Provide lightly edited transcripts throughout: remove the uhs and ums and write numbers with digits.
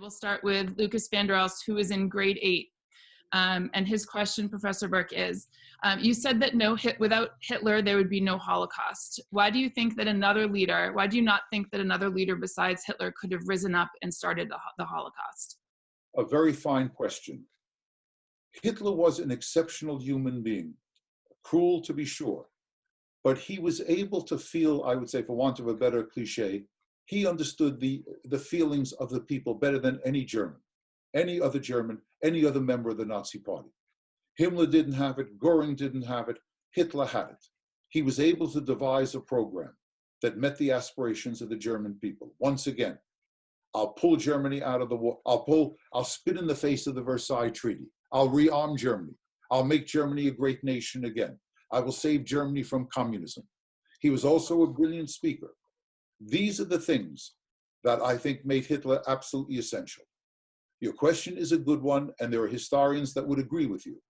we'll start with Lucas van der Elst, who is in grade 8. And his question, Professor Berk, is, you said that without Hitler, there would be no Holocaust. Why do you think that why do you not think that another leader besides Hitler could have risen up and started the Holocaust? A very fine question. Hitler was an exceptional human being, cruel to be sure, but he was able to feel, I would say, for want of a better cliche, he understood the feelings of the people better than any German, any other member of the Nazi Party. Himmler didn't have it, Göring didn't have it, Hitler had it. He was able to devise a program that met the aspirations of the German people. Once again, I'll pull Germany out of the war, I'll spit in the face of the Versailles Treaty. I'll rearm Germany. I'll make Germany a great nation again. I will save Germany from communism. He was also a brilliant speaker. These are the things that I think made Hitler absolutely essential. Your question is a good one, and there are historians that would agree with you.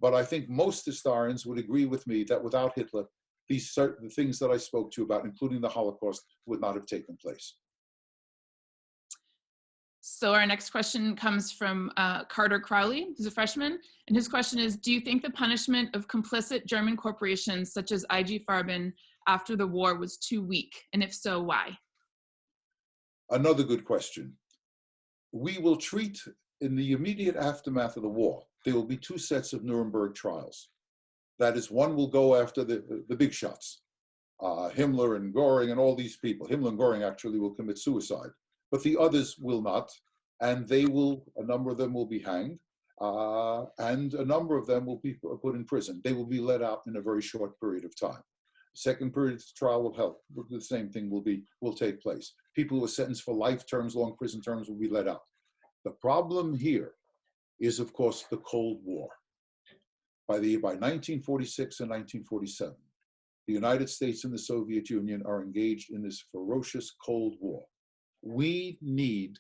But I think most historians would agree with me that without Hitler, these certain things that I spoke to you about, including the Holocaust, would not have taken place. So our next question comes from Carter Crowley, who's a freshman. And his question is, do you think the punishment of complicit German corporations such as IG Farben after the war was too weak? And if so, why? Another good question. We will treat, in the immediate aftermath of the war, there will be 2 sets of Nuremberg trials. That is, one will go after the big shots, Himmler and Göring and all these people. Himmler and Göring actually will commit suicide, but the others will not, and a number of them will be hanged, and a number of them will be put in prison. They will be let out in a very short period of time. Second period of trial will help. The same thing will take place. People who are sentenced for life terms, long prison terms, will be let out. The problem here is, of course, the Cold War. By 1946 and 1947, the United States and the Soviet Union are engaged in this ferocious Cold War. We need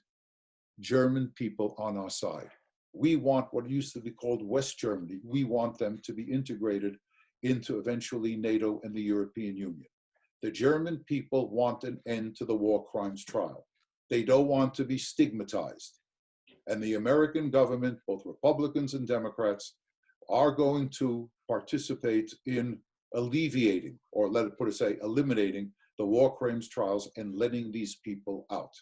German people on our side. We want what used to be called West Germany. We want them to be integrated into eventually NATO and the European Union. The German people want an end to the war crimes trial. They don't want to be stigmatized. And the American government, both Republicans and Democrats, are going to participate in alleviating, or eliminating the war crimes trials and letting these people out.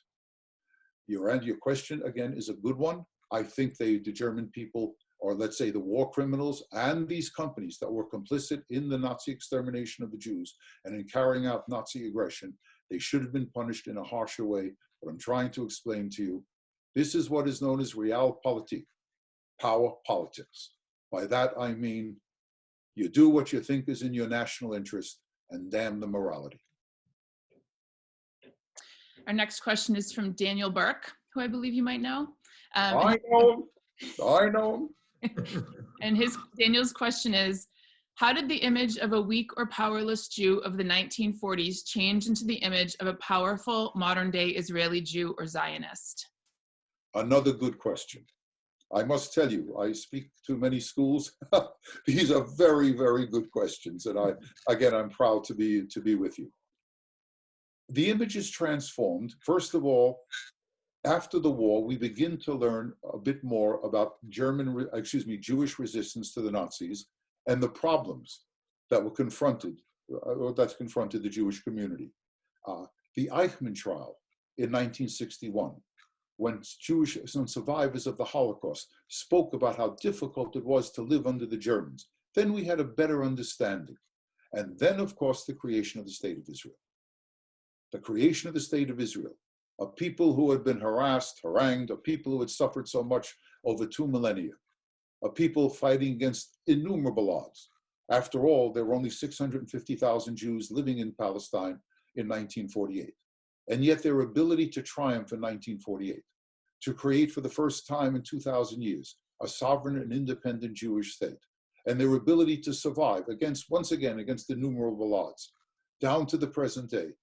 Your question, again, is a good one. I think the German people, or let's say the war criminals and these companies that were complicit in the Nazi extermination of the Jews and in carrying out Nazi aggression, they should have been punished in a harsher way. But I'm trying to explain to you, this is what is known as realpolitik, power politics. By that I mean, you do what you think is in your national interest and damn the morality. Our next question is from Daniel Berk, who I believe you might know. I know him. And Daniel's question is, how did the image of a weak or powerless Jew of the 1940s change into the image of a powerful modern-day Israeli Jew or Zionist? Another good question. I must tell you, I speak to many schools. These are very, very good questions, and I'm proud to be with you. The image is transformed. First of all, after the war, we begin to learn a bit more about Jewish resistance to the Nazis and the problems that were confronted, that confronted the Jewish community. The Eichmann trial in 1961, when some survivors of the Holocaust spoke about how difficult it was to live under the Germans, then we had a better understanding. And then, of course, the creation of the State of Israel. The creation of the State of Israel, a people who had been harassed, harangued, a people who had suffered so much over 2 millennia, a people fighting against innumerable odds. After all, there were only 650,000 Jews living in Palestine in 1948. And yet their ability to triumph in 1948, to create for the first time in 2,000 years, a sovereign and independent Jewish state, and their ability to survive once again against innumerable odds, down to the present day,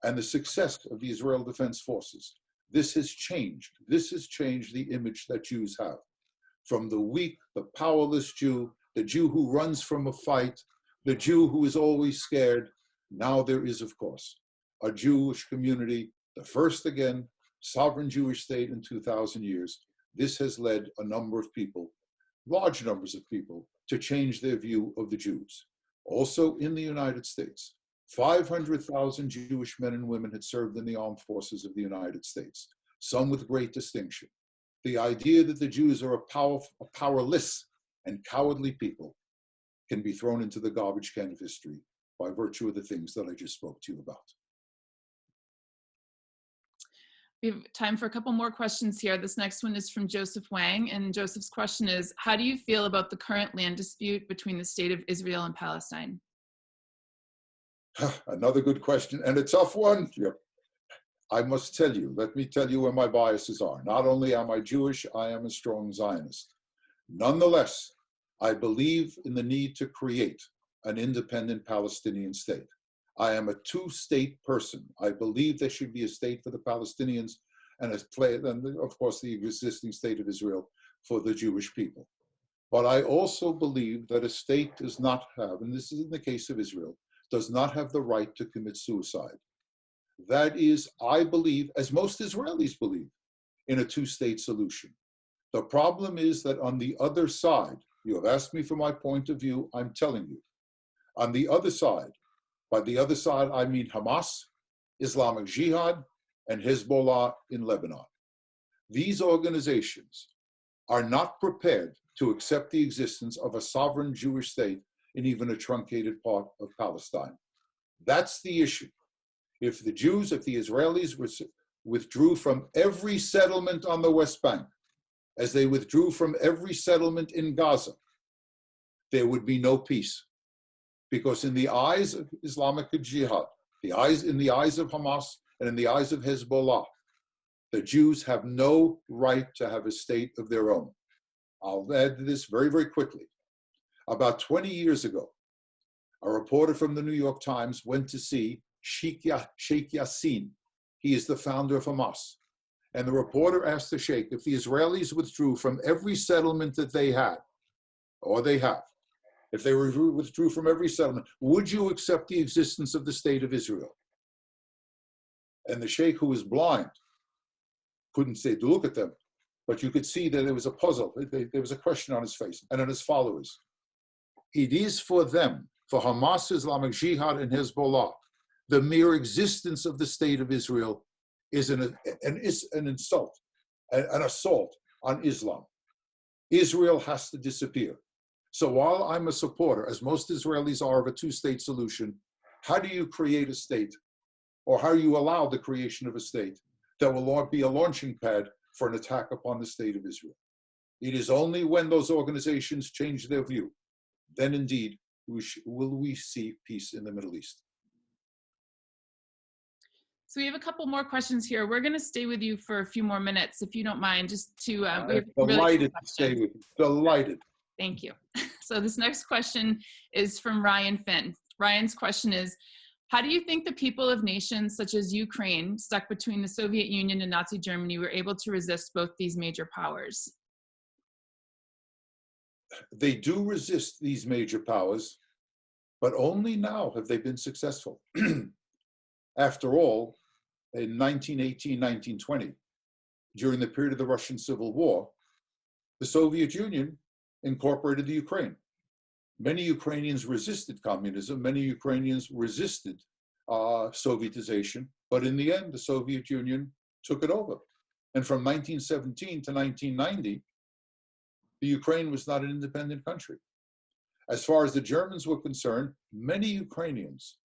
and the success of the Israel Defense Forces. This has changed. This has changed the image that Jews have. From the weak, the powerless Jew, the Jew who runs from a fight, the Jew who is always scared. Now there is, of course, a Jewish community, the first again, sovereign Jewish state in 2,000 years, this has led a number of people, large numbers of people, to change their view of the Jews. Also in the United States, 500,000 Jewish men and women had served in the armed forces of the United States, some with great distinction. The idea that the Jews are a powerless and cowardly people can be thrown into the garbage can of history by virtue of the things that I just spoke to you about. We have time for a couple more questions here. This next one is from Joseph Wang, and Joseph's question is, how do you feel about the current land dispute between the state of Israel and Palestine? Another good question, and a tough one. Yep. I must tell you, let me tell you where my biases are. Not only am I Jewish, I am a strong Zionist. Nonetheless, I believe in the need to create an independent Palestinian state. I am a two-state person. I believe there should be a state for the Palestinians and of course, the existing state of Israel for the Jewish people. But I also believe that a state does not have, and this is in the case of Israel, does not have the right to commit suicide. That is, I believe, as most Israelis believe, in a two-state solution. The problem is that on the other side, you have asked me for my point of view, I'm telling you. On the other side, by the other side, I mean Hamas, Islamic Jihad, and Hezbollah in Lebanon. These organizations are not prepared to accept the existence of a sovereign Jewish state in even a truncated part of Palestine. That's the issue. If the Israelis withdrew from every settlement on the West Bank, as they withdrew from every settlement in Gaza, there would be no peace. Because in the eyes of Islamic Jihad, in the eyes of Hamas, and in the eyes of Hezbollah, the Jews have no right to have a state of their own. I'll add this very, very quickly. About 20 years ago, a reporter from the New York Times went to see Sheikh Yassin. He is the founder of Hamas. And the reporter asked the Sheikh, if the Israelis withdrew from every settlement that they had, or they have, if they withdrew from every settlement, would you accept the existence of the state of Israel? And the Sheikh, who was blind, couldn't say to look at them, but you could see that there was a puzzle. There was a question on his face, and on his followers. It is for them, for Hamas, Islamic Jihad, and Hezbollah, the mere existence of the state of Israel is an insult, an assault on Islam. Israel has to disappear. So while I'm a supporter, as most Israelis are, of a two-state solution, how do you create a state, or how do you allow the creation of a state that will be a launching pad for an attack upon the state of Israel? It is only when those organizations change their view, then indeed will we see peace in the Middle East. So we have a couple more questions here. We're going to stay with you for a few more minutes, if you don't mind, just to... delighted to stay with you. Delighted. Thank you. So this next question is from Ryan Finn. Ryan's question is, how do you think the people of nations such as Ukraine, stuck between the Soviet Union and Nazi Germany, were able to resist both these major powers? They do resist these major powers, but only now have they been successful. After all, in 1918, 1920, during the period of the Russian Civil War, the Soviet Union incorporated the Ukraine. Many Ukrainians resisted communism, many Ukrainians resisted Sovietization, but in the end, the Soviet Union took it over. And from 1917 to 1990, the Ukraine was not an independent country. As far as the Germans were concerned, many Ukrainians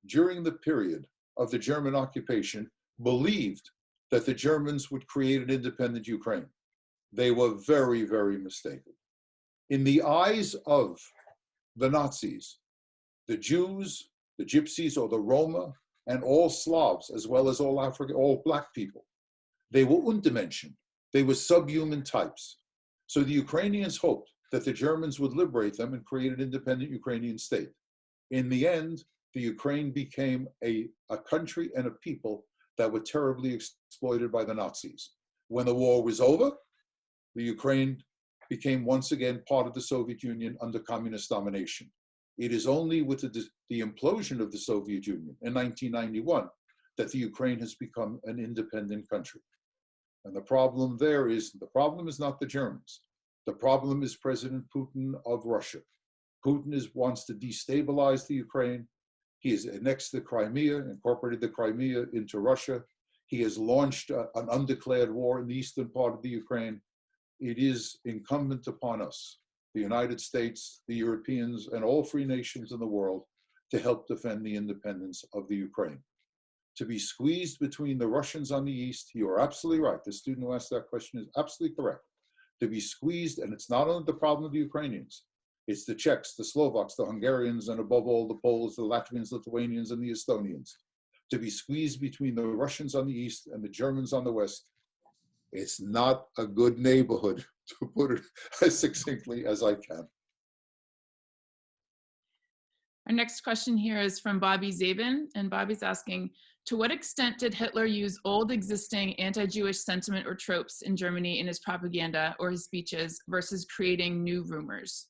during the period of the German occupation believed that the Germans would create an independent Ukraine. They were very, very mistaken. In the eyes of the Nazis, the Jews, the Gypsies, or the Roma, and all Slavs, as well as all black people, they were Untermenschen. They were subhuman types. So the Ukrainians hoped that the Germans would liberate them and create an independent Ukrainian state. In the end, the Ukraine became a country and a people that were terribly exploited by the Nazis. When the war was over, the Ukraine became once again part of the Soviet Union under communist domination. It is only with the implosion of the Soviet Union in 1991 that the Ukraine has become an independent country. And the problem there is, the problem is not the Germans. The problem is President Putin of Russia. Putin wants to destabilize the Ukraine. He has annexed the Crimea, incorporated the Crimea into Russia. He has launched an undeclared war in the eastern part of the Ukraine. It is incumbent upon us, the United States, the Europeans, and all free nations in the world to help defend the independence of the Ukraine. To be squeezed between the Russians on the east, you are absolutely right. The student who asked that question is absolutely correct. To be squeezed, and it's not only the problem of the Ukrainians, it's the Czechs, the Slovaks, the Hungarians, and above all, the Poles, the Latvians, Lithuanians, and the Estonians. To be squeezed between the Russians on the east and the Germans on the west, it's not a good neighborhood, to put it as succinctly as I can. Our next question here is from Bobby Zabin, and Bobby's asking, to what extent did Hitler use old existing anti-Jewish sentiment or tropes in Germany in his propaganda or his speeches versus creating new rumors?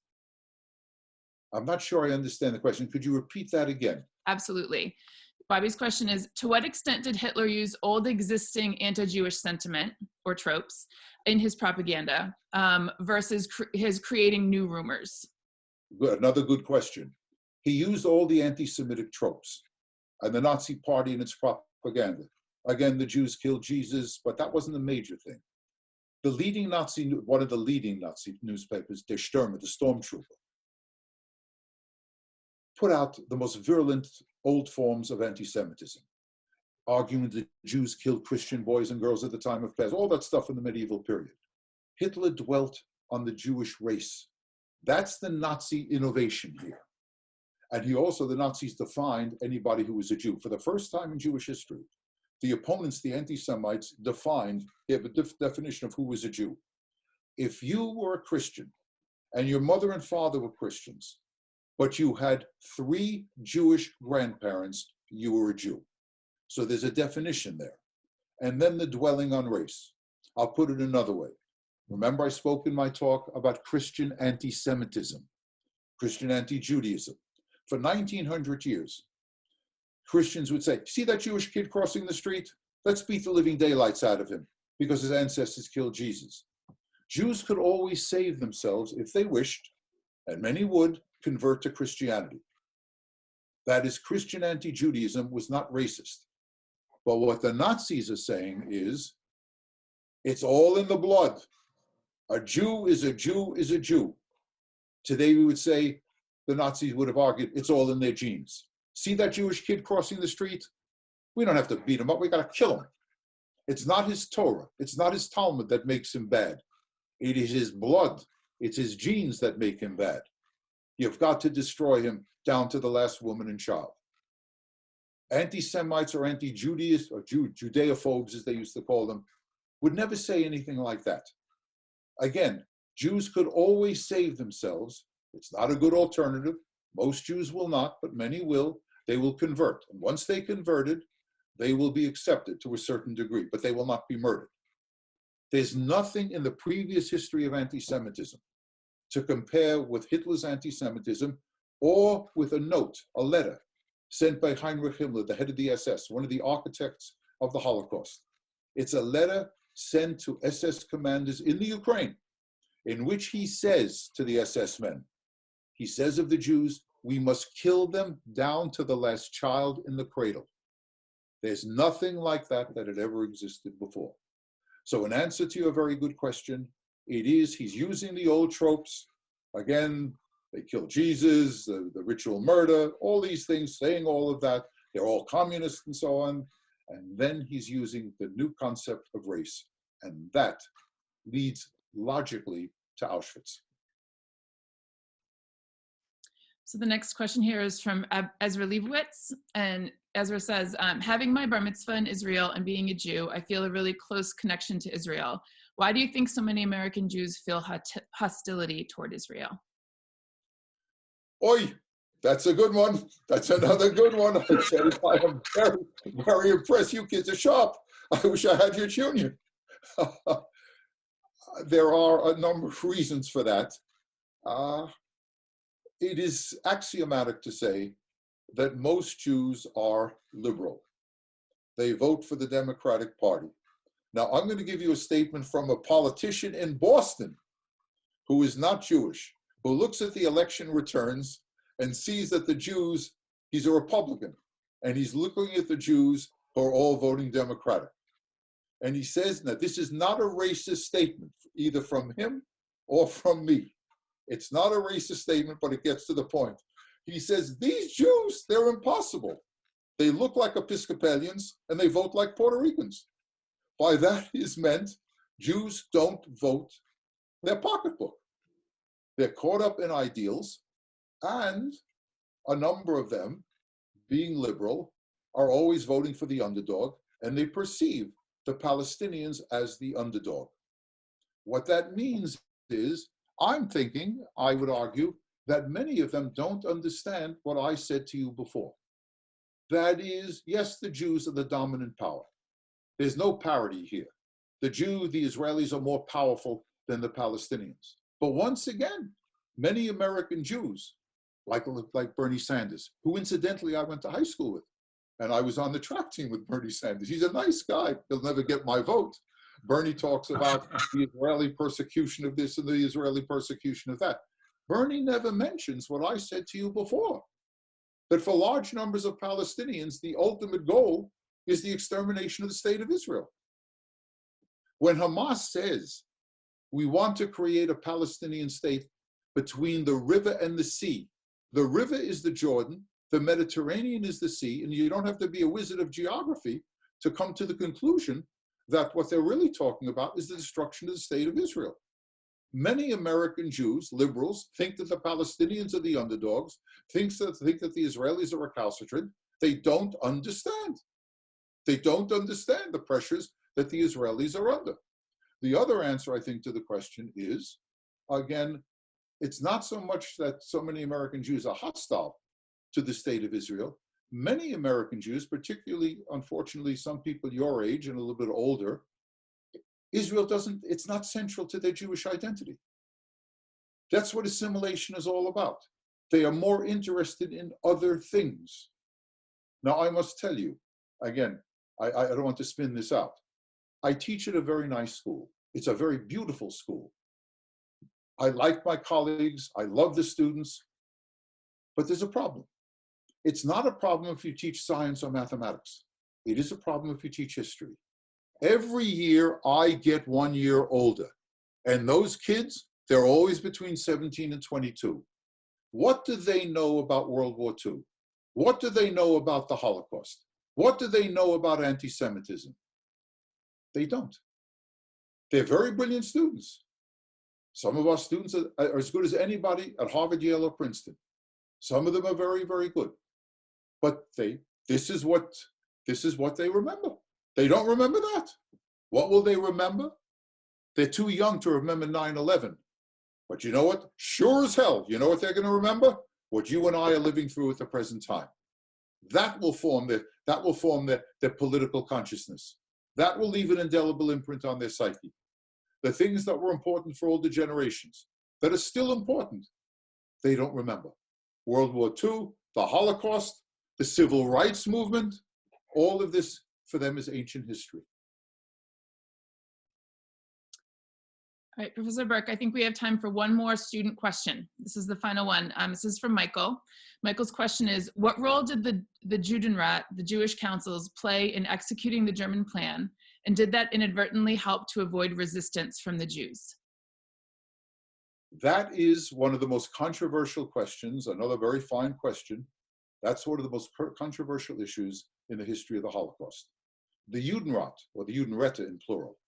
I'm not sure I understand the question. Could you repeat that again? Absolutely. Bobby's question is, to what extent did Hitler use old existing anti-Jewish sentiment or tropes in his propaganda versus his creating new rumors? Good. Another good question. He used all the anti-Semitic tropes and the Nazi Party and its propaganda. Again, the Jews killed Jesus, but that wasn't the major thing. The leading Nazi, one of the leading Nazi newspapers, Der Stürmer, the Stormtrooper, put out the most virulent old forms of anti-Semitism, arguing that Jews killed Christian boys and girls at the time of Pez, all that stuff in the medieval period. Hitler dwelt on the Jewish race. That's the Nazi innovation here. And the Nazis defined anybody who was a Jew. For the first time in Jewish history, the opponents, the anti-Semites, defined, they have a definition of who was a Jew. If you were a Christian and your mother and father were Christians, but you had 3 Jewish grandparents, you were a Jew. So there's a definition there. And then the dwelling on race. I'll put it another way. Remember, I spoke in my talk about Christian anti-Semitism, Christian anti-Judaism. For 1900 years, Christians would say, see that Jewish kid crossing the street? Let's beat the living daylights out of him because his ancestors killed Jesus. Jews could always save themselves if they wished, and many would, convert to Christianity. That is, Christian anti-Judaism was not racist. But what the Nazis are saying is, it's all in the blood. A Jew is a Jew is a Jew. Today we would say, the Nazis would have argued, it's all in their genes. See that Jewish kid crossing the street? We don't have to beat him up, we gotta kill him. It's not his Torah, it's not his Talmud that makes him bad. It is his blood, it's his genes that make him bad. You've got to destroy him down to the last woman and child. Anti-Semites or anti-Judaism, or Judeophobes as they used to call them, would never say anything like that. Again, Jews could always save themselves. It's not a good alternative. Most Jews will not, but many will. They will convert. And once they converted, they will be accepted to a certain degree, but they will not be murdered. There's nothing in the previous history of anti-Semitism to compare with Hitler's anti-Semitism or with a note, a letter, sent by Heinrich Himmler, the head of the SS, one of the architects of the Holocaust. It's a letter sent to SS commanders in the Ukraine, in which he says to the SS men, he says of the Jews, we must kill them down to the last child in the cradle. There's nothing like that that had ever existed before. So in answer to your very good question, he's using the old tropes. Again, they killed Jesus, the ritual murder, all these things, saying all of that. They're all communists and so on. And then he's using the new concept of race. And that leads logically to Auschwitz. So the next question here is from Ezra Leibowitz. And Ezra says, having my bar mitzvah in Israel and being a Jew, I feel a really close connection to Israel. Why do you think so many American Jews feel hostility toward Israel? Oi, that's a good one. That's another good one. I said, I am very, very impressed. You kids are sharp. I wish I had your junior. There are a number of reasons for that. It is axiomatic to say that most Jews are liberal. They vote for the Democratic Party. Now, I'm going to give you a statement from a politician in Boston who is not Jewish, who looks at the election returns and sees that the Jews, he's a Republican, and he's looking at the Jews who are all voting Democratic. And he says that this is not a racist statement, either from him or from me. It's not a racist statement, but it gets to the point. He says, these Jews, they're impossible. They look like Episcopalians and they vote like Puerto Ricans. By that is meant Jews don't vote their pocketbook. They're caught up in ideals, and a number of them, being liberal, are always voting for the underdog, and they perceive the Palestinians as the underdog. What that means is, I'm thinking, I would argue, that many of them don't understand what I said to you before. That is, yes, the Jews are the dominant power. There's no parity here. The Israelis are more powerful than the Palestinians. But once again, many American Jews, like Bernie Sanders, who incidentally I went to high school with, and I was on the track team with Bernie Sanders. He's a nice guy. He'll never get my vote. Bernie talks about the Israeli persecution of this and the Israeli persecution of that. Bernie never mentions what I said to you before, that for large numbers of Palestinians, the ultimate goal is the extermination of the state of Israel. When Hamas says, we want to create a Palestinian state between the river and the sea, the river is the Jordan, the Mediterranean is the sea, and you don't have to be a wizard of geography to come to the conclusion that what they're really talking about is the destruction of the state of Israel. Many American Jews, liberals, think that the Palestinians are the underdogs, think that the Israelis are recalcitrant. They don't understand. They don't understand the pressures that the Israelis are under. The other answer, I think, to the question is, again, it's not so much that so many American Jews are hostile to the state of Israel. Many American Jews, particularly, unfortunately, some people your age and a little bit older, Israel it's not central to their Jewish identity. That's what assimilation is all about. They are more interested in other things. Now, I must tell you, again, I don't want to spin this out. I teach at a very nice school. It's a very beautiful school. I like my colleagues. I love the students. But there's a problem. It's not a problem if you teach science or mathematics. It is a problem if you teach history. Every year, I get 1 year older. And those kids, they're always between 17 and 22. What do they know about World War II? What do they know about the Holocaust? What do they know about anti-Semitism? They don't. They're very brilliant students. Some of our students are as good as anybody at Harvard, Yale, or Princeton. Some of them are very, very good. But this is what they remember. They don't remember that. What will they remember? They're too young to remember 9/11. But you know what? Sure as hell, you know what they're going to remember? What you and I are living through at the present time. That will form their political consciousness. That will leave an indelible imprint on their psyche. The things that were important for older generations, that are still important, they don't remember. World War II, the Holocaust, the Civil Rights Movement, all of this for them is ancient history. All right, Professor Berk, I think we have time for one more student question. This is the final one. This is from Michael. Michael's question is, what role did the Judenrat, the Jewish councils, play in executing the German plan? And did that inadvertently help to avoid resistance from the Jews? That is one of the most controversial questions, another very fine question. That's one of the most controversial issues in the history of the Holocaust. The Judenrat, or the Judenräte in plural,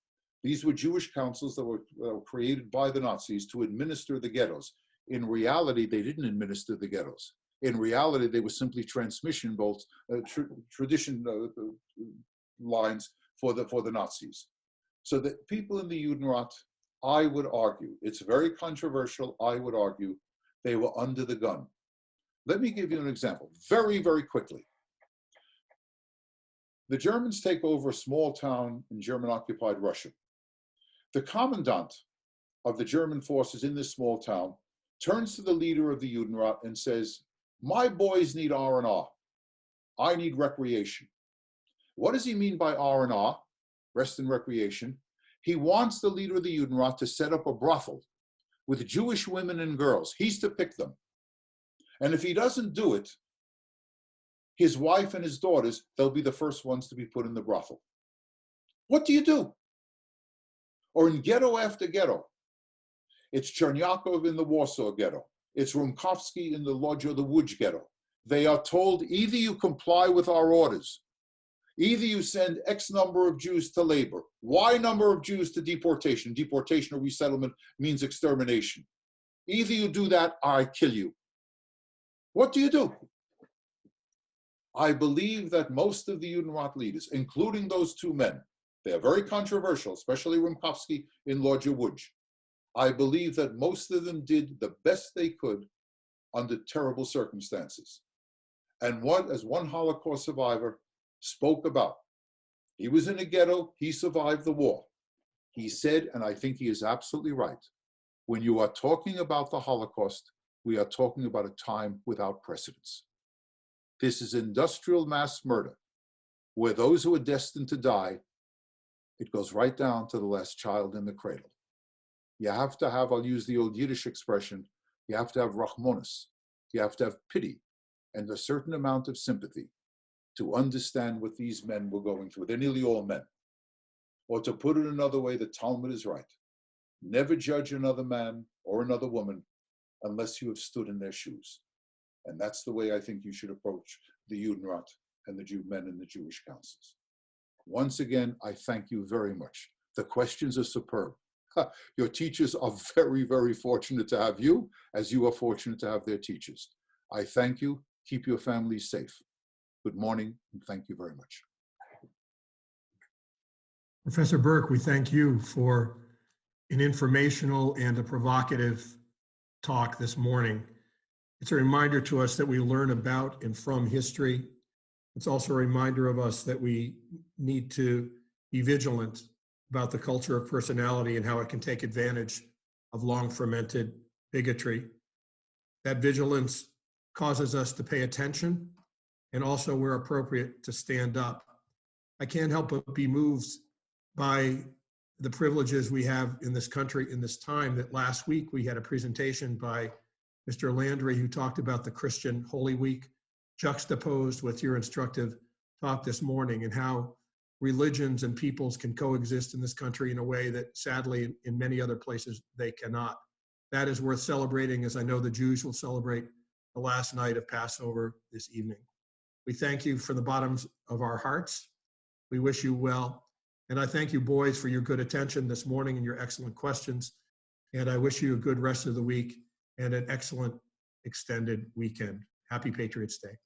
these were Jewish councils that were created by the Nazis to administer the ghettos. In reality, they didn't administer the ghettos. In reality, they were simply transmission bolts, tradition lines for the Nazis. So the people in the Judenrat, I would argue, it's very controversial, I would argue, they were under the gun. Let me give you an example, very, very quickly. The Germans take over a small town in German-occupied Russia. The commandant of the German forces in this small town turns to the leader of the Judenrat and says, my boys need R&R. I need recreation. What does he mean by R&R? rest and recreation. He wants the leader of the Judenrat to set up a brothel with Jewish women and girls. He's to pick them. And if he doesn't do it, his wife and his daughters, they'll be the first ones to be put in the brothel. What do you do? Or in ghetto after ghetto, it's Chernyakov in the Warsaw ghetto. It's Rumkowski in the Lodz or the Łódź ghetto. They are told, either you comply with our orders, either you send X number of Jews to labor, Y number of Jews to deportation. Deportation or resettlement means extermination. Either you do that or I kill you. What do you do? I believe that most of the Judenrat leaders, including those two men, they are very controversial, especially Rumkowski in Lodz or Łódź. I believe that most of them did the best they could under terrible circumstances. And as one Holocaust survivor spoke about, he was in a ghetto, he survived the war. He said, and I think he is absolutely right, when you are talking about the Holocaust, we are talking about a time without precedence. This is industrial mass murder, where those who are destined to die, it goes right down to the last child in the cradle. You have to have, I'll use the old Yiddish expression, you have to have rachmanis, you have to have pity, and a certain amount of sympathy to understand what these men were going through. They're nearly all men. Or to put it another way, the Talmud is right. Never judge another man or another woman unless you have stood in their shoes. And that's the way I think you should approach the Judenrat and the Jew men and the Jewish councils. Once again, I thank you very much. The questions are superb. Your teachers are very, very fortunate to have you, as you are fortunate to have their teachers. I thank you. Keep your families safe. Good morning, and thank you very much. Professor Berk, we thank you for an informational and a provocative talk this morning. It's a reminder to us that we learn about and from history. It's also a reminder of us that we need to be vigilant about the culture of personality and how it can take advantage of long fermented bigotry. That vigilance causes us to pay attention and also, where appropriate, to stand up. I can't help but be moved by the privileges we have in this country in this time. That last week we had a presentation by Mr. Landry who talked about the Christian Holy Week juxtaposed with your instructive talk this morning, and how religions and peoples can coexist in this country in a way that sadly in many other places they cannot. That is worth celebrating, as I know the Jews will celebrate the last night of Passover this evening. We thank you from the bottoms of our hearts. We wish you well. And I thank you, boys, for your good attention this morning and your excellent questions. And I wish you a good rest of the week and an excellent extended weekend. Happy Patriots Day.